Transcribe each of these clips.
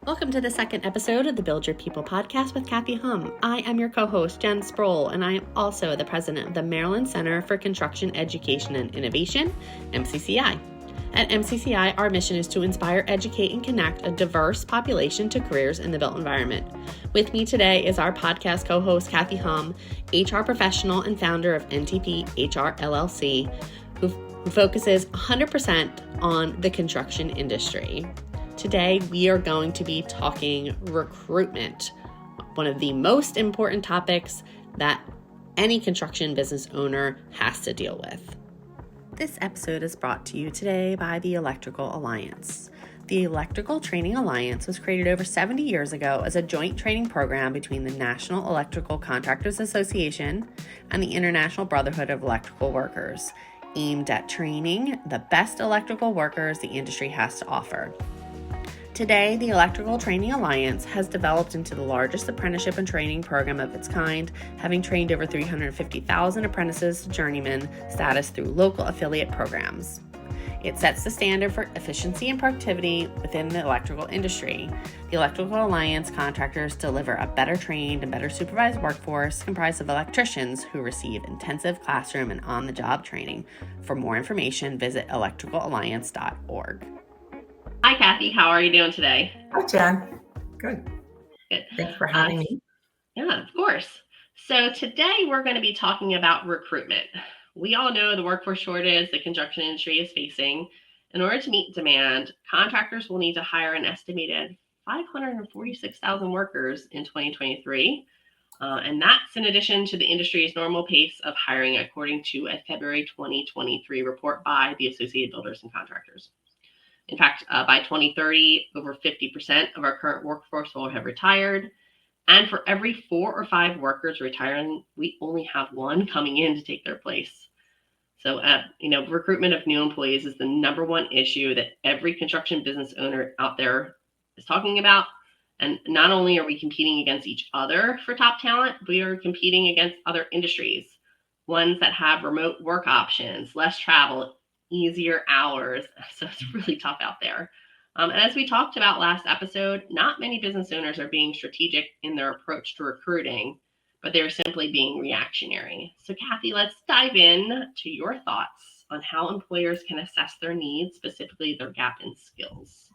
Welcome to the second episode of the Build Your People podcast with Kathy Humm. I am your co-host, Jenn Sproul, and I am also the president of the Maryland Center for Construction Education and Innovation, MCCI. At MCCI, our mission is to inspire, educate, and connect a diverse population to careers in the built environment. With me today is our podcast co-host, Kathy Humm, HR professional and founder of NTP HR LLC, who focuses 100% on the construction industry. Today, we are going to be talking recruitment, one of the most important topics that any construction business owner has to deal with. This episode is brought to you today by the Electrical Alliance. The Electrical Training Alliance was created over 70 years ago as a joint training program between the National Electrical Contractors Association and the International Brotherhood of Electrical Workers, aimed at training the best electrical workers the industry has to offer. Today, the Electrical Training Alliance has developed into the largest apprenticeship and training program of its kind, having trained over 350,000 apprentices to journeyman status through local affiliate programs. It sets the standard for efficiency and productivity within the electrical industry. The Electrical Alliance contractors deliver a better trained and better supervised workforce comprised of electricians who receive intensive classroom and on-the-job training. For more information, visit electricalalliance.org. Hi, Kathy. How are you doing today? Hi, Jenn. Good. Thanks for having me. Yeah, of course. So today we're going to be talking about recruitment. We all know the workforce shortage the construction industry is facing. In order to meet demand, contractors will need to hire an estimated 546,000 workers in 2023. And that's in addition to the industry's normal pace of hiring, according to a February 2023 report by the Associated Builders and Contractors. In fact, by 2030, over 50% of our current workforce will have retired. And for every 4 or 5 workers retiring, we only have one coming in to take their place. So, recruitment of new employees is the number one issue that every construction business owner out there is talking about. And not only are we competing against each other for top talent, we are competing against other industries, ones that have remote work options, less travel, easier hours. So it's really tough out there. And as we talked about last episode, not many business owners are being strategic in their approach to recruiting, but they're simply being reactionary. So Kathy, let's dive in to your thoughts on how employers can assess their needs, specifically their gap in skills.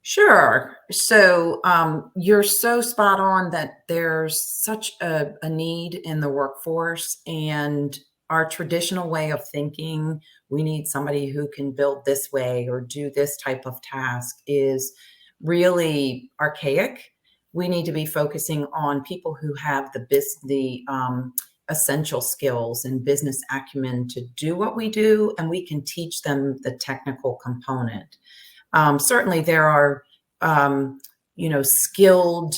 Sure. So you're so spot on that there's such a need in the workforce, and our traditional way of thinking, we need somebody who can build this way or do this type of task, is really archaic. We need to be focusing on people who have the essential skills and business acumen to do what we do, and we can teach them the technical component. Certainly there are, skilled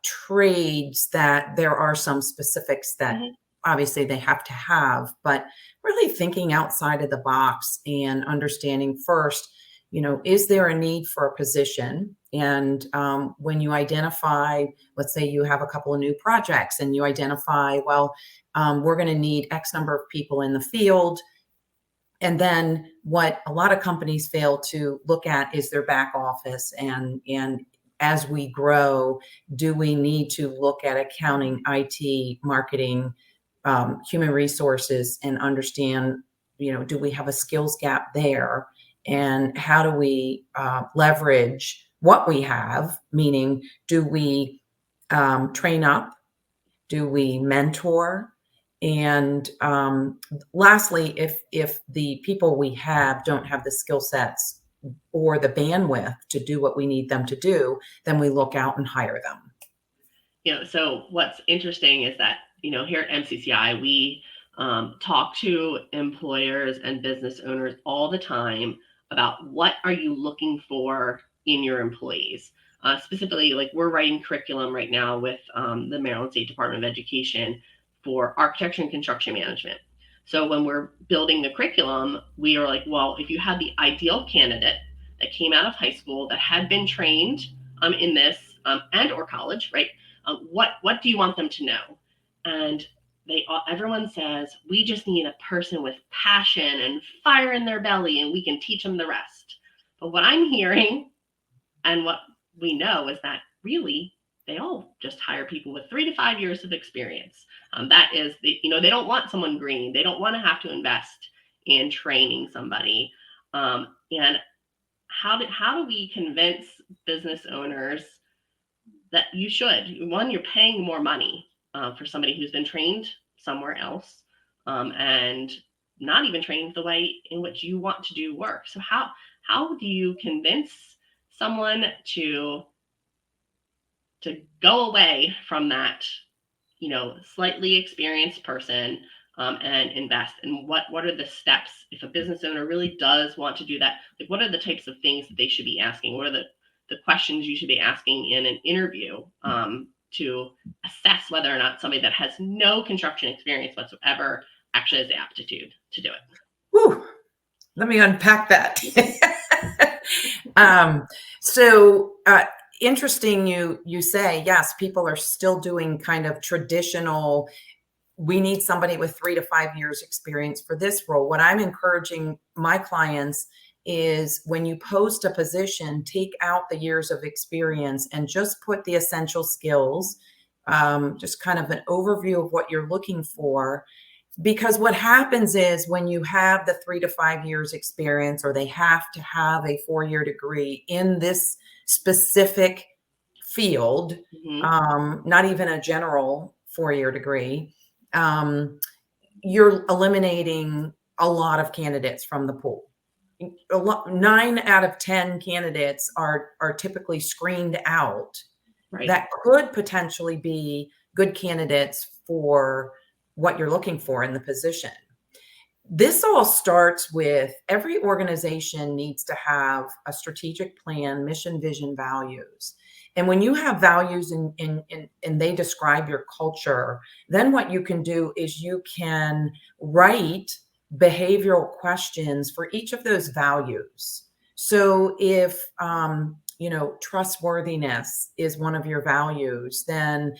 trades that there are some specifics that obviously they have to have, but really thinking outside of the box and understanding first, is there a need for a position? And when you identify, let's say you have a couple of new projects and you identify, we're going to need X number of people in the field. And then what a lot of companies fail to look at is their back office. And as we grow, do we need to look at accounting, IT, marketing, human resources, and understand, do we have a skills gap there? And how do we leverage what we have? Meaning, do we train up? Do we mentor? And lastly, if the people we have don't have the skill sets or the bandwidth to do what we need them to do, then we look out and hire them. So what's interesting is that, here at MCCI, we talk to employers and business owners all the time about what are you looking for in your employees. Specifically, like we're writing curriculum right now with the Maryland State Department of Education for architecture and construction management. So when we're building the curriculum, we are like, well, if you had the ideal candidate that came out of high school that had been trained in this and or college, right? What do you want them to know? And everyone says, we just need a person with passion and fire in their belly and we can teach them the rest. But what I'm hearing And what we know is that really they all just hire people with 3 to 5 years of experience. That is, they don't want someone green. They don't want to have to invest in training somebody. And how do we convince business owners that you should? One, you're paying more money for somebody who's been trained somewhere else, and not even trained the way in which you want to do work. So how do you convince someone to go away from that, slightly experienced person, and invest? And what are the steps if a business owner really does want to do that? Like, what are the types of things that they should be asking? What are the questions you should be asking in an interview, to assess whether or not somebody that has no construction experience whatsoever actually has the aptitude to do it? Whew. Let me unpack that. So interesting you say, yes, people are still doing kind of traditional, we need somebody with 3 to 5 years experience for this role. What I'm encouraging my clients is when you post a position, take out the years of experience and just put the essential skills, just kind of an overview of what you're looking for. Because what happens is when you have the 3 to 5 years experience, or they have to have a 4-year degree in this specific field, not even a general 4-year degree, you're eliminating a lot of candidates from the pool. 9 out of 10 candidates are typically screened out, Right. that could potentially be good candidates for what you're looking for in the position. This all starts with every organization needs to have a strategic plan, mission, vision, values. And when you have values and they describe your culture, then what you can do is you can write behavioral questions for each of those values. So if trustworthiness is one of your values, then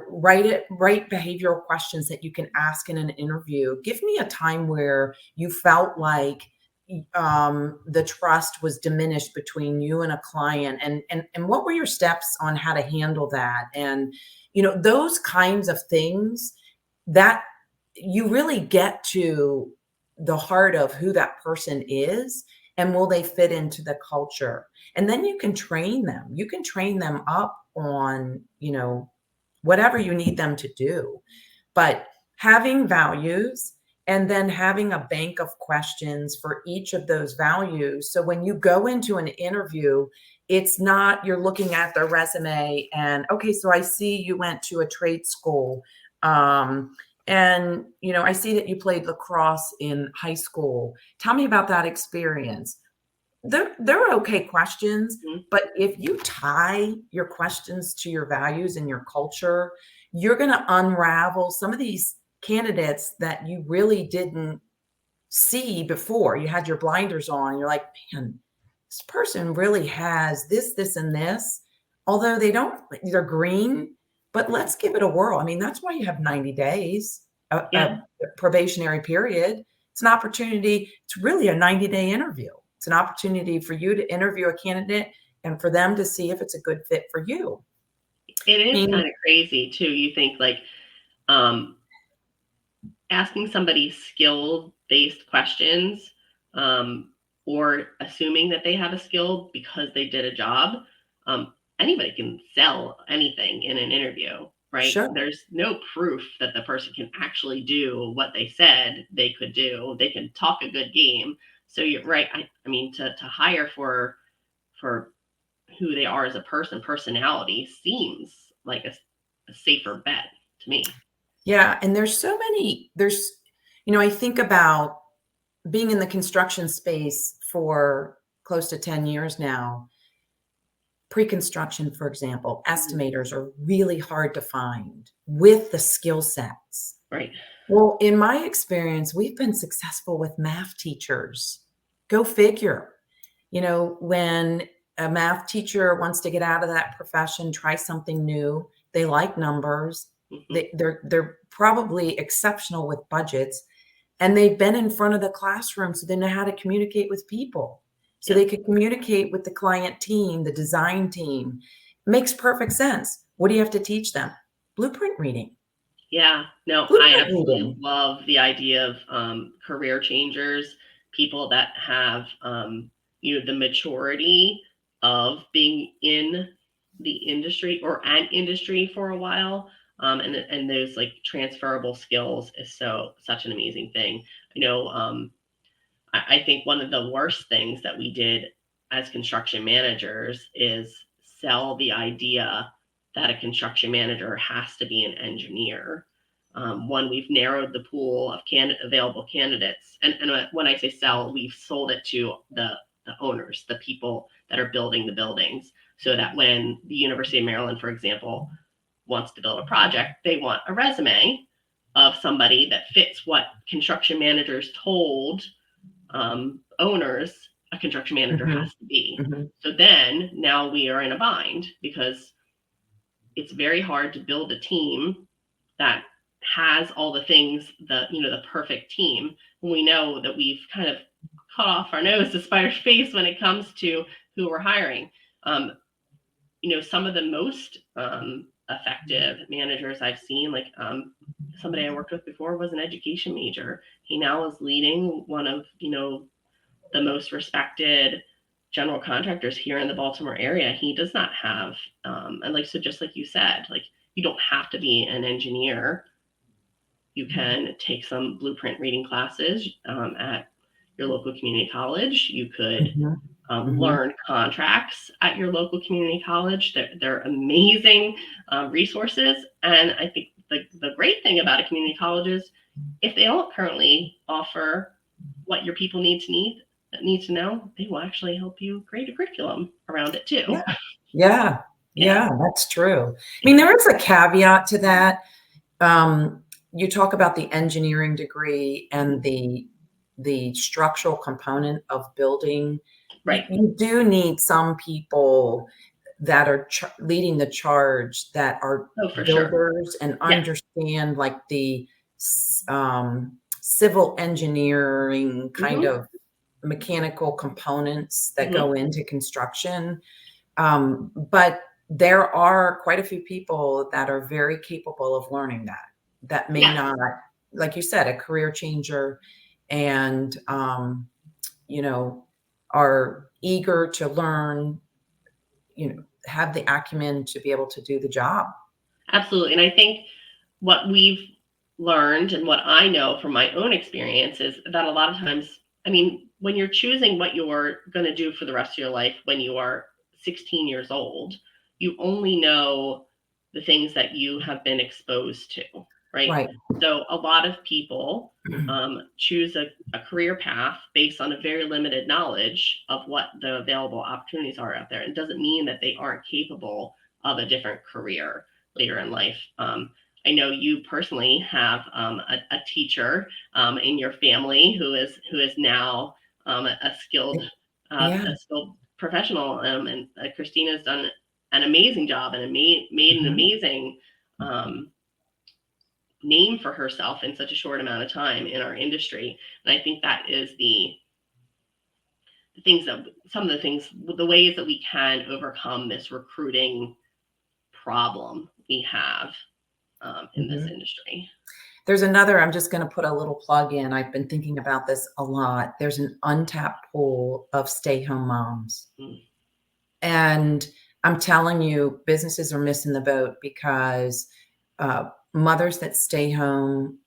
write behavioral questions that you can ask in an interview. Give me a time where you felt like the trust was diminished between you and a client, and what were your steps on how to handle that? And those kinds of things that you really get to the heart of who that person is, and will they fit into the culture? And then you can train them up on whatever you need them to do. But having values and then having a bank of questions for each of those values. So when you go into an interview, it's not you're looking at their resume and, okay, so I see you went to a trade school. And I see that you played lacrosse in high school. Tell me about that experience. They're okay questions, but if you tie your questions to your values and your culture, you're going to unravel some of these candidates that you really didn't see before. You had your blinders on. You're like, man, this person really has this, and this. Although they're green, but let's give it a whirl. I mean, that's why you have 90 days, a probationary period. It's an opportunity. It's really a 90-day interview. It's an opportunity for you to interview a candidate and for them to see if it's a good fit for you. It is kind of crazy too. You think like asking somebody skill-based questions, or assuming that they have a skill because they did a job. Anybody can sell anything in an interview, right? Sure. There's no proof that the person can actually do what they said they could do. They can talk a good game. So you're right. I mean, to hire for who they are as a personality seems like a safer bet to me. Yeah. And there's I think about being in the construction space for close to 10 years now. Pre-construction, for example, estimators are really hard to find with the skill sets. Right. Well, in my experience, we've been successful with math teachers. Go figure. When a math teacher wants to get out of that profession, try something new, they like numbers. They're probably exceptional with budgets, and they've been in front of the classroom, so they know how to communicate with people. so they could communicate with the client team, the design team. Makes perfect sense. What do you have to teach them? Blueprint reading. Yeah, no, I Blueprint absolutely reading. love the idea of career changers, people that have the maturity of being in the industry or an industry for a while, and those like transferable skills is such an amazing thing. I think one of the worst things that we did as construction managers is sell the idea that a construction manager has to be an engineer. When we've narrowed the pool of available candidates, and when I say sell, we've sold it to the owners, the people that are building the buildings, so that when the University of Maryland, for example, wants to build a project, they want a resume of somebody that fits what construction managers told owners a construction manager Mm-hmm. has to be. Mm-hmm. So then now we are in a bind because it's very hard to build a team that has all the things, the perfect team, when we know that we've kind of cut off our nose to spider's face when it comes to who we're hiring. Some of the most effective managers I've seen, like somebody I worked with before was an education major. He now is leading one of, the most respected general contractors here in the Baltimore area. He does not have, so just like you said, like you don't have to be an engineer. You can take some blueprint reading classes at your local community college. You could Mm-hmm. Mm-hmm. learn contracts at your local community college. They're amazing resources. And I think the great thing about a community college is if they don't currently offer what your people need to know, they will actually help you create a curriculum around it too. Yeah. Yeah. Yeah, that's true. I mean, there is a caveat to that. You talk about the engineering degree and the structural component of building. Right. You do need some people that are leading the charge that are For builders sure. and understand like the civil engineering kind of mechanical components that go into construction. But there are quite a few people that are very capable of learning that may not, like you said, a career changer, and are eager to learn, have the acumen to be able to do the job. Absolutely. And I think what we've learned and what I know from my own experience is that a lot of times, when you're choosing what you're going to do for the rest of your life when you are 16 years old, you only know the things that you have been exposed to, right? So a lot of people choose a career path based on a very limited knowledge of what the available opportunities are out there. It doesn't mean that they aren't capable of a different career later in life. I know you personally have a teacher in your family who is now a skilled professional, and Christina's done an amazing job and made an amazing name for herself in such a short amount of time in our industry. And I think that is the ways that we can overcome this recruiting problem we have in this industry. There's another, I'm just going to put a little plug in. I've been thinking about this a lot. There's an untapped pool of stay-home moms. And I'm telling you, businesses are missing the boat because mothers that stay home,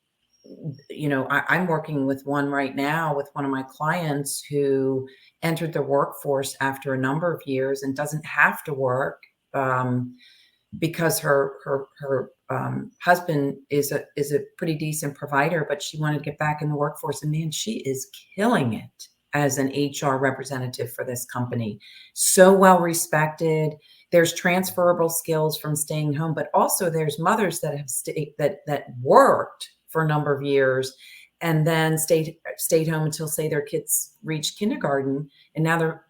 I'm working with one right now with one of my clients who entered the workforce after a number of years and doesn't have to work because her husband is a pretty decent provider, but she wanted to get back in the workforce. And man, she is killing it as an HR representative for this company. So well respected. There's transferable skills from staying home, but also there's mothers that have that worked for a number of years and then stayed home until, say, their kids reached kindergarten, and now they're,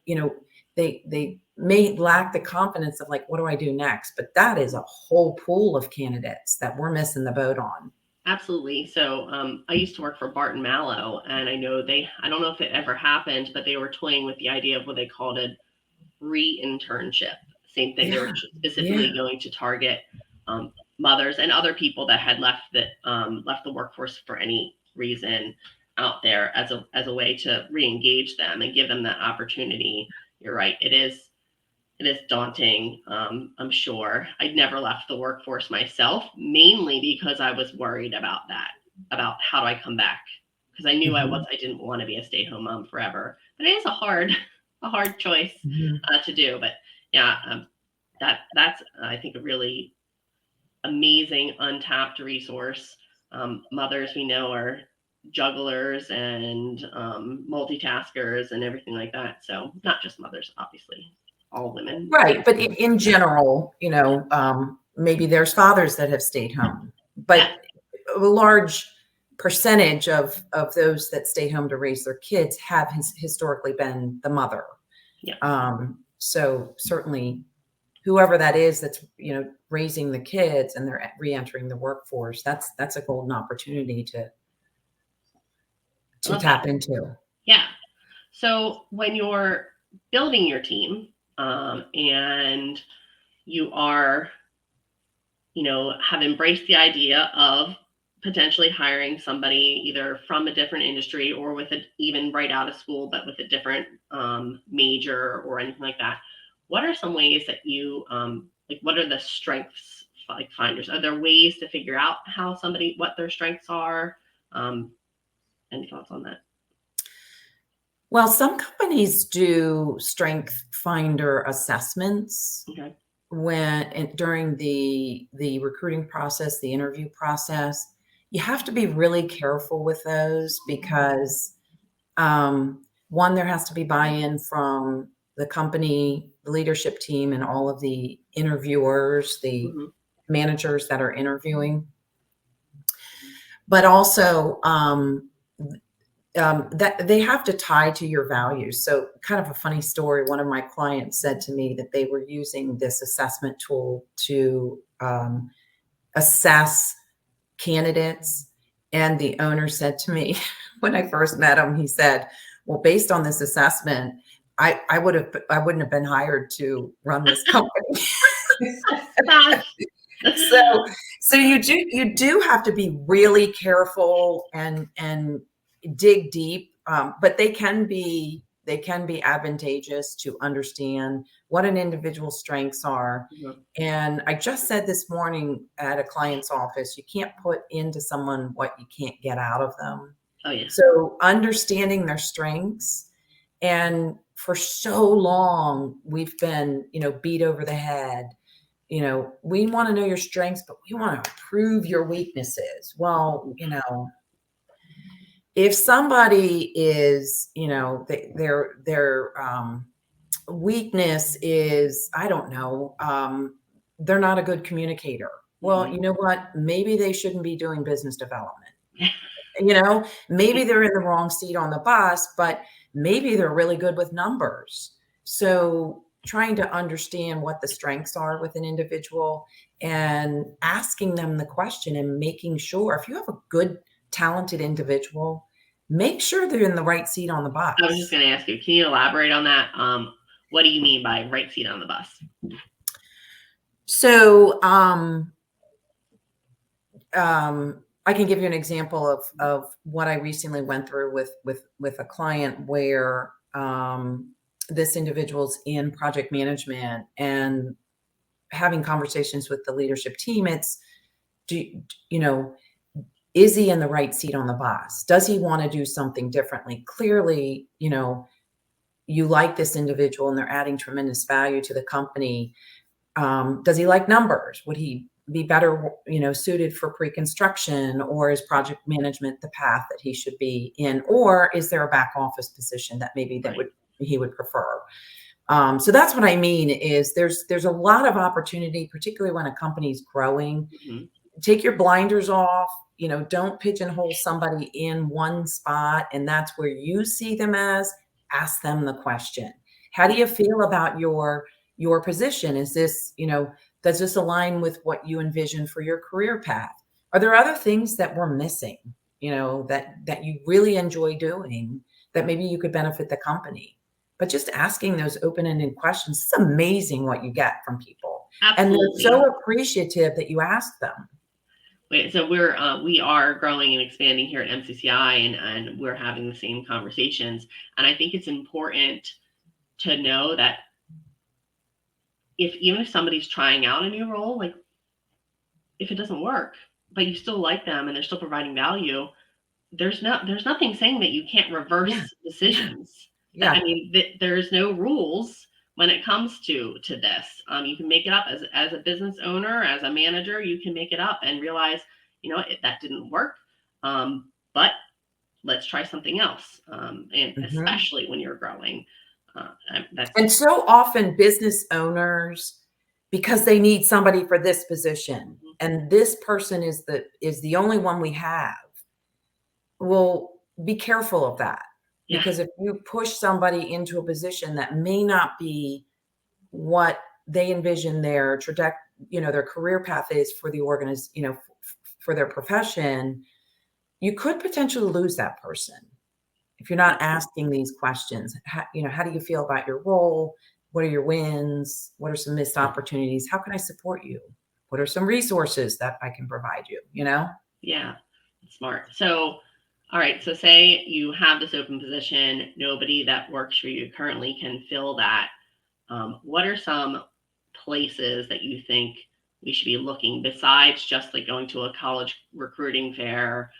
they may lack the confidence of like, what do I do next? But that is a whole pool of candidates that we're missing the boat on. Absolutely. So I used to work for Barton Mallow, and I know I don't know if it ever happened, but they were toying with the idea of what they called a re-internship. Same thing. They were Yeah. specifically Yeah. going to target mothers and other people that had left the workforce for any reason out there as a way to re-engage them and give them that opportunity. You're right. It is daunting. I'm sure. I'd never left the workforce myself, mainly because I was worried about that, about how do I come back? Because I knew Mhm. I didn't want to be a stay-at-home mom forever. But it is a hard choice Mhm. to do. But yeah, that's I think a really amazing untapped resource. Mothers we know are jugglers and multitaskers and everything like that. So not just mothers, obviously, all women. Right, but in general, maybe there's fathers that have stayed home, Yeah, but a large percentage of those that stay home to raise their kids have historically been the mother. yeah. So certainly, whoever that is that's raising the kids and they're re-entering the workforce, that's a golden opportunity to I love that. tap into. Yeah. So when you're building your team, and you are, have embraced the idea of potentially hiring somebody either from a different industry or even right out of school, but with a different major or anything like that. What are some ways that what are the strengths like finders? Are there ways to figure out what their strengths are? Um, any thoughts on that? Well, some companies do strength finder assessments Okay. during the recruiting process, the interview process. You have to be really careful with those because one, there has to be buy-in from the company, the leadership team, and all of the interviewers, the Mhm. managers that are interviewing. But also, that they have to tie to your values. So, kind of a funny story. One of my clients said to me that they were using this assessment tool to assess candidates, and the owner said to me when I first met him, he said, "Well, based on this assessment, I wouldn't have been hired to run this company." Gosh. so so you do have to be really careful and dig deep, but they can be advantageous to understand what an individual's strengths are. Mhm. And I just said this morning at a client's office, you can't put into someone what you can't get out of them. Oh yeah. So understanding their strengths, and for so long we've been beat over the head. We want to know your strengths, but we want to prove your weaknesses. Well, if somebody is, their weakness is, I don't know, they're not a good communicator. Well, Mhm. you know what? Maybe they shouldn't be doing business development. Maybe they're in the wrong seat on the bus, but maybe they're really good with numbers. So trying to understand what the strengths are with an individual and asking them the question and making sure, if you have a good, talented individual, make sure they're in the right seat on the I was just bus. going to ask you, can you elaborate on that? What do you mean by right seat on the bus? So, I can give you an example of what I recently went through with a client where this individual's in project management and having conversations with the leadership team. It's do you know is he in the right seat on the bus? Does he want to do something differently? Clearly, you like this individual and they're adding tremendous value to the company. Does he like numbers? Would he be better, suited for pre-construction, or is project management the path that he should be in? Or is there a back office position that maybe Right. he would prefer? So that's what I mean is there's a lot of opportunity, particularly when a company's growing. Mhm. Take your blinders off. Don't pigeonhole somebody in one spot and that's where you see them as. Ask them the question. How do Yeah. you feel about your position? Is this, does this align with what you envision for your career path? are there other things that we're missing, that you really enjoy doing that maybe you could benefit the company? But just asking those open-ended questions, it's amazing what you get from people. And they're Absolutely. so appreciative that you ask them. Wait, so we are growing and expanding here at MCCI, and we're having the same conversations. And I think it's important to know that even if somebody's trying out a new role, like if it doesn't work, but you still like them and they're still providing value, there's nothing saying that you can't reverse decisions. Yeah. I mean, there's no rules when it comes to this. You can make it up as a business owner, as a manager. You can make it up and realize, that didn't work, but let's try something else. And especially when you're growing, and so often business owners, because they need somebody for this position, and this person is the only one we have. Well, be careful of that. Yeah. Because if you push somebody into a position that may not be what they envision their their career path is for the for their profession, you could potentially lose that person if you're not asking these questions. How do you feel about your role? What are your wins? What are some missed opportunities? How can I support you? What are some resources that I can provide you? Yeah, smart. So, all right. So say you have this open position, nobody that works for you currently can fill that. What are some places that you think we should be looking besides just like going to a college recruiting fair,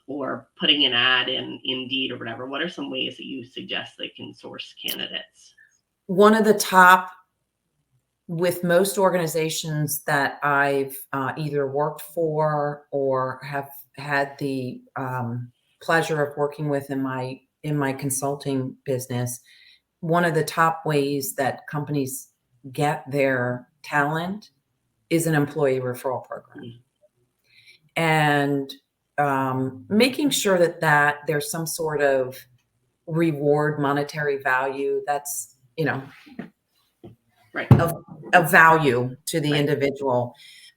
or putting an ad in Indeed or whatever? What are some ways that you suggest they can source candidates? One of the top, with most organizations that I've either worked for or have had the pleasure of working with in my consulting business, one of the top ways that companies get their talent is an employee referral program. And making sure that there's some sort of reward, monetary value that's, right, of value to the individual.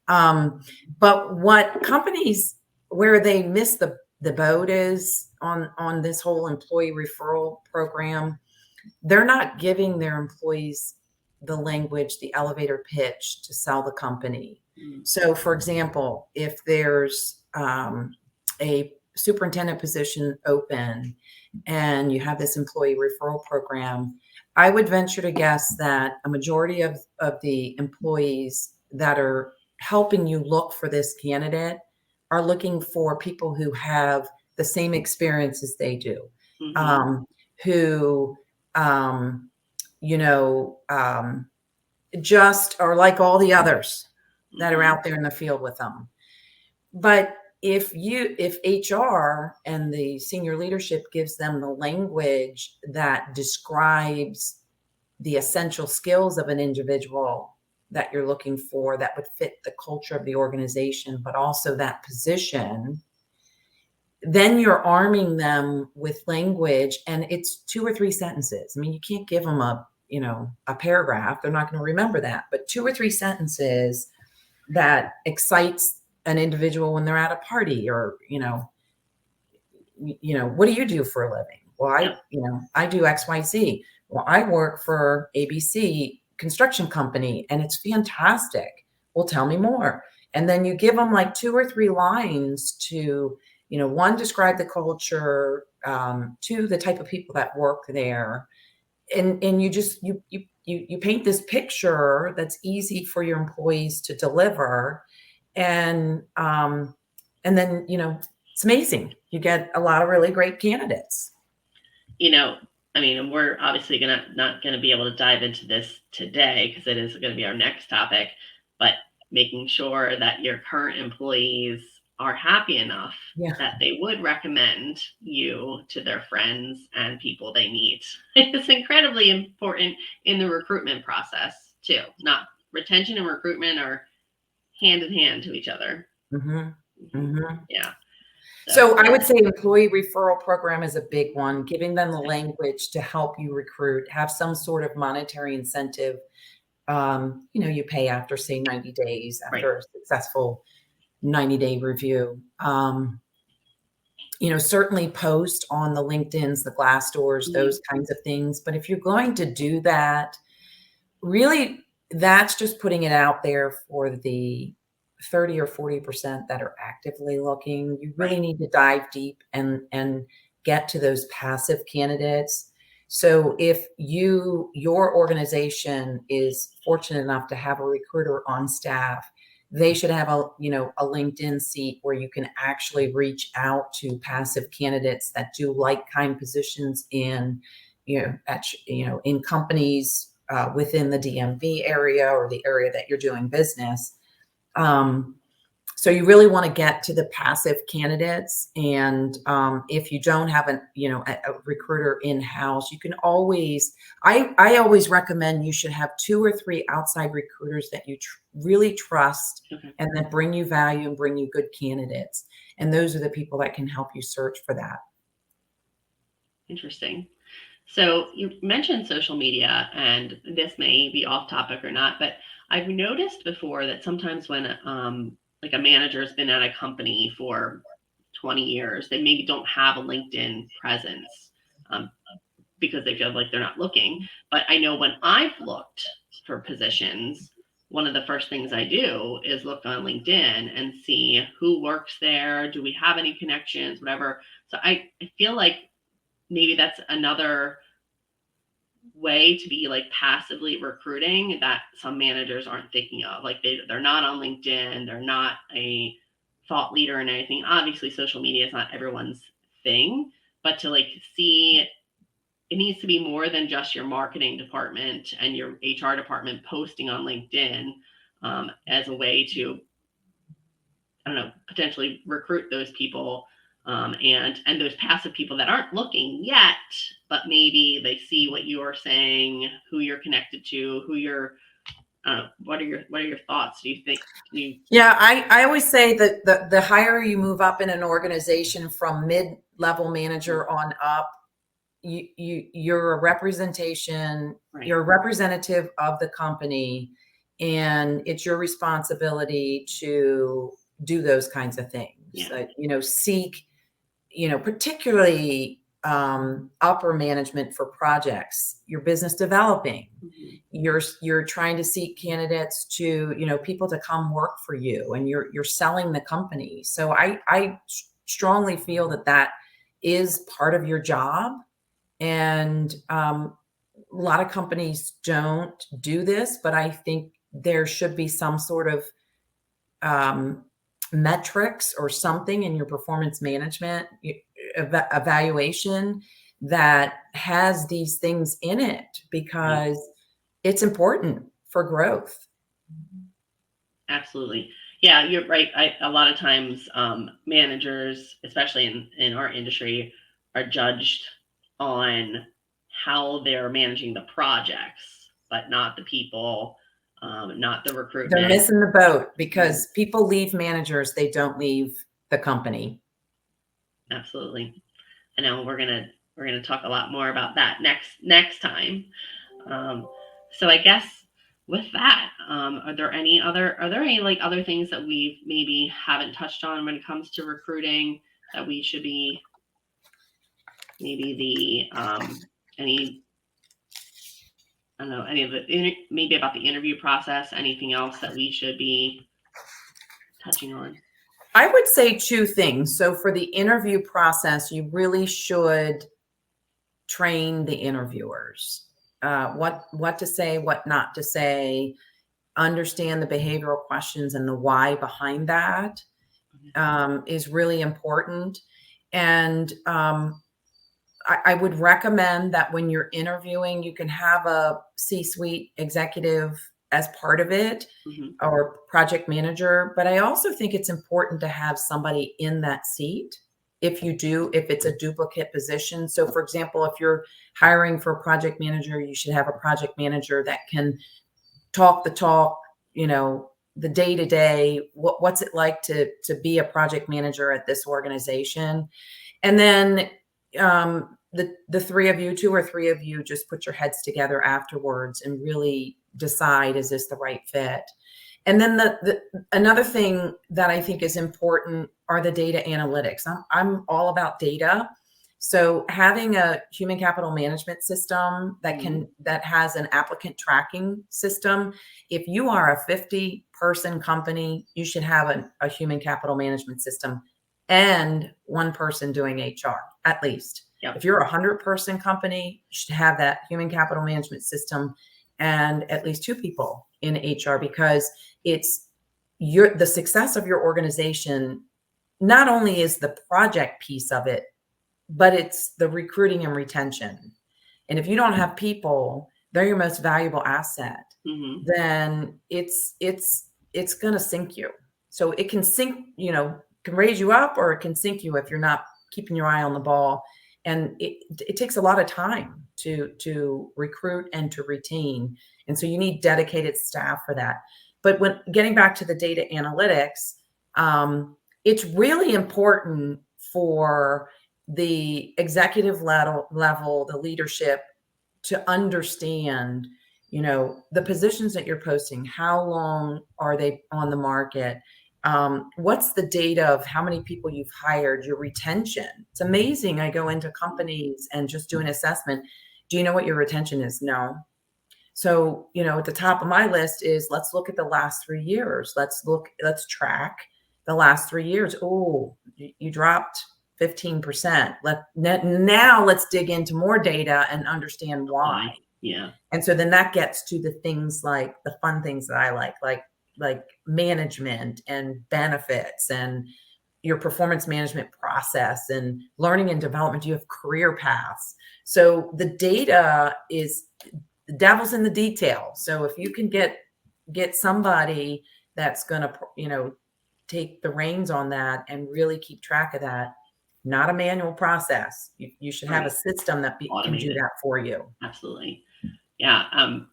But what companies, where they miss the boat is on this whole employee referral program, they're not giving their employees the language, the elevator pitch to sell the company. So, for example, if there's a superintendent position open and you have this employee referral program, I would venture to guess that a majority of the employees that are helping you look for this candidate are looking for people who have the same experience as they do, who just are like all the others that are out there in the field with them. But if HR and the senior leadership gives them the language that describes the essential skills of an individual that you're looking for, that would fit the culture of the organization, but also that position, then you're arming them with language, and it's 2 or 3 sentences. I mean, you can't give them a paragraph. They're not going to remember that, but 2 or 3 sentences that excites an individual when they're at a party, or, what do you do for a living? Well, I do XYZ. Well, I work for ABC construction company and it's fantastic. Well, tell me more. And then you give them like 2 or 3 lines to, one, describe the culture, 2, the type of people that work there. And you just, you paint this picture that's easy for your employees to deliver. And then, it's amazing. You get a lot of really great candidates. We're obviously not going to be able to dive into this today because it is going to be our next topic, but making sure that your current employees are happy enough that they would recommend you to their friends and people they meet. It's incredibly important in the recruitment process too. Not retention and recruitment are hand in hand to each other. Yeah. So I would say employee referral program is a big one, giving them the language to help you recruit, have some sort of monetary incentive. You pay after, say, 90 days after a successful 90-day review. Certainly post on the LinkedIns, the Glassdoors, those kinds of things. But if you're going to do that, really, that's just putting it out there for the 30 or 40% that are actively looking. You really need to dive deep and get to those passive candidates. So if your organization is fortunate enough to have a recruiter on staff, they should have a LinkedIn seat where you can actually reach out to passive candidates that do like-kind positions in companies within the DMV area or the area that you're doing business. So you really want to get to the passive candidates. And if you don't have a recruiter in-house, you can always, I always recommend you should have 2 or 3 outside recruiters that you really trust and that bring you value and bring you good candidates. And those are the people that can help you search for that. Interesting. So you mentioned social media, and this may be off topic or not, but I've noticed before that sometimes when like a manager's been at a company for 20 years, they maybe don't have a LinkedIn presence because they feel like they're not looking. But I know when I've looked for positions, one of the first things I do is look on LinkedIn and see who works there. Do we have any connections, whatever. So I feel like maybe that's another way to be like passively recruiting that some managers aren't thinking of. Like they're not on LinkedIn, they're not a thought leader and anything. Obviously social media is not everyone's thing, but to like see, it needs to be more than just your marketing department and your HR department posting on LinkedIn as a way to, I don't know, potentially recruit those people and those passive people that aren't looking yet, but maybe they see what you're saying, who you're connected to, who you're. What are your thoughts? Do you think? Yeah, I always say that the higher you move up in an organization from mid-level manager on up, you're a representation. Right. You're a representative of the company, and it's your responsibility to do those kinds of things. Seek, particularly upper management for projects. You're business developing. You're trying to seek candidates to, people to come work for you, and you're selling the company. So I strongly feel that is part of your job. And a lot of companies don't do this, but I think there should be some sort of metrics or something in your performance management evaluation that has these things in it, because it's important for growth. Absolutely. Yeah, you're right. A lot of times managers, especially in our industry, are judged on how they're managing the projects, but not the people, not the recruitment. They're missing the boat because people leave managers, they don't leave the company. Absolutely. I know we're gonna talk a lot more about that next time. So I guess with that, are there any like other things that we maybe haven't touched on when it comes to recruiting that we should be maybe any I don't know, any of the maybe about the interview process, anything else that we should be touching on? I would say 2 things. So for the interview process, you really should train the interviewers, what to say, what not to say, understand the behavioral questions and the why behind that is really important. And I would recommend that when you're interviewing, you can have a C-suite executive as part of it, or project manager. But I also think it's important to have somebody in that seat if it's a duplicate position. So for example, if you're hiring for a project manager, you should have a project manager that can talk the talk, the day-to-day, what's it like to be a project manager at this organization. And then the 3 of you, 2 or 3 of you, just put your heads together afterwards and really decide, is this the right fit? And then another thing that I think is important are the data analytics. I'm all about data. So having a human capital management system that has an applicant tracking system. If you are a 50-person company, you should have a human capital management system and one person doing HR at least. Yep. If you're a 100-person company, you should have that human capital management system and at least 2 people in HR, because it's the success of your organization. Not only is the project piece of it, but it's the recruiting and retention. And if you don't have people, they're your most valuable asset, then it's going to sink you. So it can sink, can raise you up, or it can sink you if you're not keeping your eye on the ball. And it takes a lot of time to recruit and to retain. And so you need dedicated staff for that. But when getting back to the data analytics, it's really important for the executive level, the leadership, to understand, the positions that you're posting, how long are they on the market? What's the data of how many people you've hired, your retention? It's amazing. I go into companies and just do an assessment. Do you know what your retention is? No. So, at the top of my list is, let's look at the last 3 years. Let's track the last 3 years. Oh, you dropped 15%. Now let's dig into more data and understand why. Yeah. And so then that gets to the things, like the fun things that I like management and benefits and your performance management process and learning and development. Do you have career paths? So the data is the devil's in the detail. So if you can get somebody that's going to, take the reins on that and really keep track of that, not a manual process. You should have a system that can do that for you. Absolutely. Yeah. I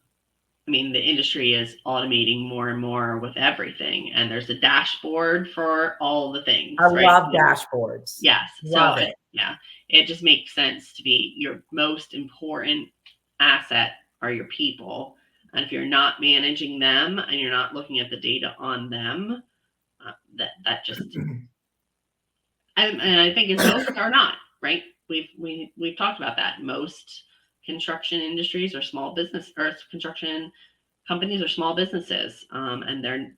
mean, the industry is automating more and more with everything, and there's a dashboard for all the things. I love dashboards. Yes. Love it. It just makes sense to be your most important asset are your people. And if you're not managing them and you're not looking at the data on them, that just, and I think most are not, right? We've talked about that. Most construction industries are small business, or construction companies are small businesses, and they're,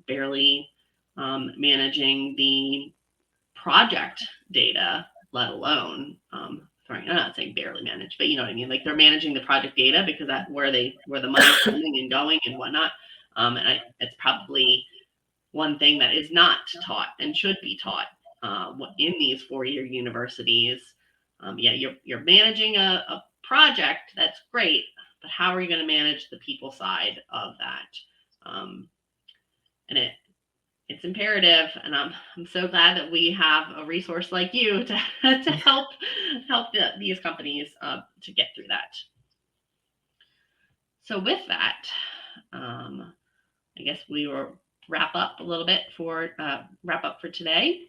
barely managing the project data, let alone, I'm not saying barely manage, but you know what I mean? Like, they're managing the project data because that's where the money's coming and going and whatnot. And it's probably one thing that is not taught and should be taught in these 4-year universities. You're managing a project, that's great, but how are you going to manage the people side of that? And it's imperative, and I'm so glad that we have a resource like you to help these companies to get through that. So with that, I guess we will wrap up for today.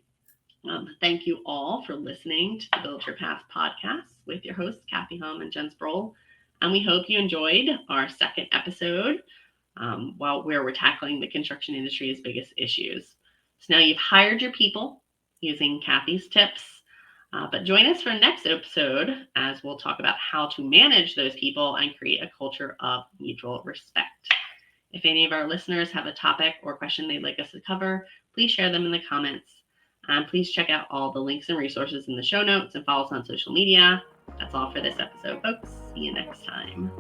Thank you all for listening to the Build Your Path podcast with your hosts, Kathy Humm and Jenn Sproul. And we hope you enjoyed our second episode where we're tackling the construction industry's biggest issues. So now you've hired your people using Kathy's tips, but join us for the next episode as we'll talk about how to manage those people and create a culture of mutual respect. If any of our listeners have a topic or question they'd like us to cover, please share them in the comments. Please check out all the links and resources in the show notes and follow us on social media. That's all for this episode, folks. See you next time.